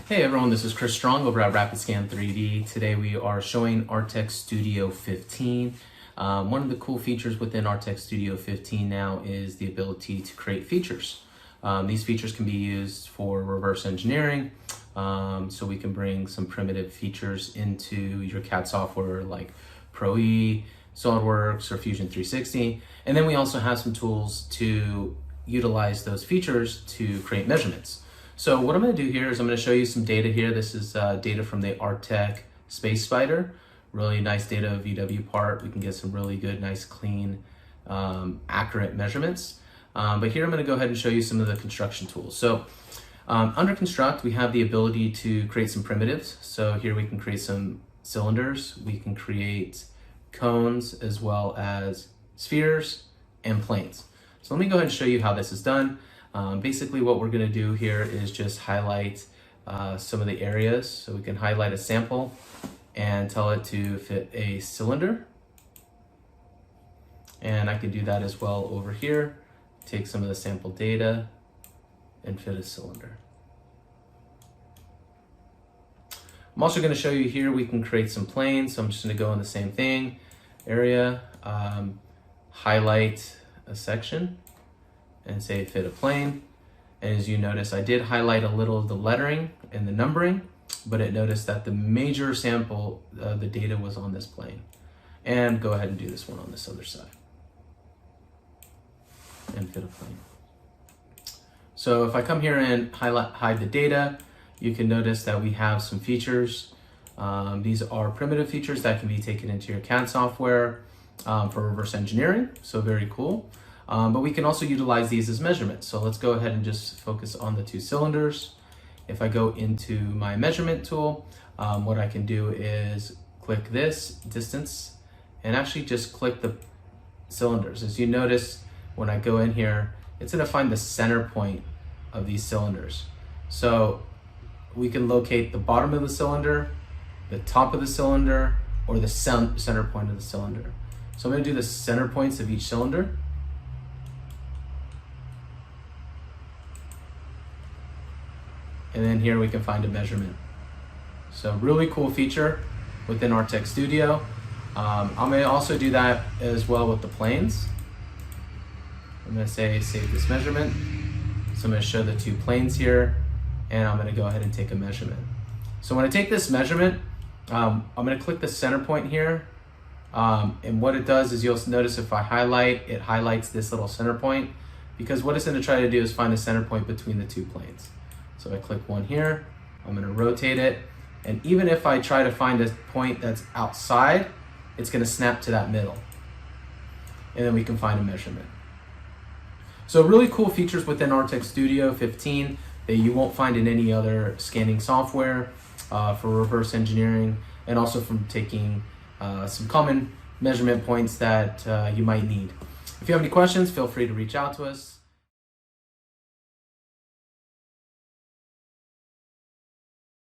Hey everyone, this is Chris Strong over at RapidScan 3D. Today we are showing Artec Studio 15. One of the cool features within Artec Studio 15 now is the ability to create features. These features can be used for reverse engineering, so we can bring some primitive features into your CAD software like Pro E, SolidWorks, or Fusion 360. And then we also have some tools to utilize those features to create measurements. So what I'm going to do here is I'm going to show you some data here. This is data from the Artec Space Spider. Really nice data VW part. We can get some really good, nice, clean, accurate measurements. But here I'm going to go ahead and show you some of the construction tools. So under construct, we have the ability to create some primitives. So here we can create some cylinders. We can create cones as well as spheres and planes. So let me go ahead and show you how this is done. Basically what we're going to do here is just highlight some of the areas. So we can highlight a sample and tell it to fit a cylinder. And I can do that as well over here. Take some of the sample data and fit a cylinder. I'm also going to show you here we can create some planes. So I'm just going to go in the same thing, area, highlight a section and say fit a plane. And as you notice, I did highlight a little of the lettering and the numbering, but it noticed that the major sample, the data was on this plane. And go ahead and do this one on this other side. And fit a plane. So if I come here and hide the data, you can notice that we have some features. These are primitive features that can be taken into your CAD software for reverse engineering, so very cool. But we can also utilize these as measurements. So let's go ahead and just focus on the two cylinders. If I go into my measurement tool, what I can do is click this distance and actually just click the cylinders. As you notice, when I go in here, it's going to find the center point of these cylinders. So we can locate the bottom of the cylinder, the top of the cylinder, or the center point of the cylinder. So I'm going to do the center points of each cylinder. And then here we can find a measurement. So really cool feature within Artec Studio. I'm going to also do that as well with the planes. I'm going to say save this measurement. So I'm going to show the two planes here, and I'm going to go ahead and take a measurement. So when I take this measurement, I'm going to click the center point here. And what it does is you'll notice if I highlight, it highlights this little center point, because what it's going to try to do is find the center point between the two planes. So I click one here, I'm going to rotate it, and even if I try to find a point that's outside, it's going to snap to that middle. And then we can find a measurement. So really cool features within Artec Studio 15 that you won't find in any other scanning software for reverse engineering, and also from taking some common measurement points that you might need. If you have any questions, feel free to reach out to us.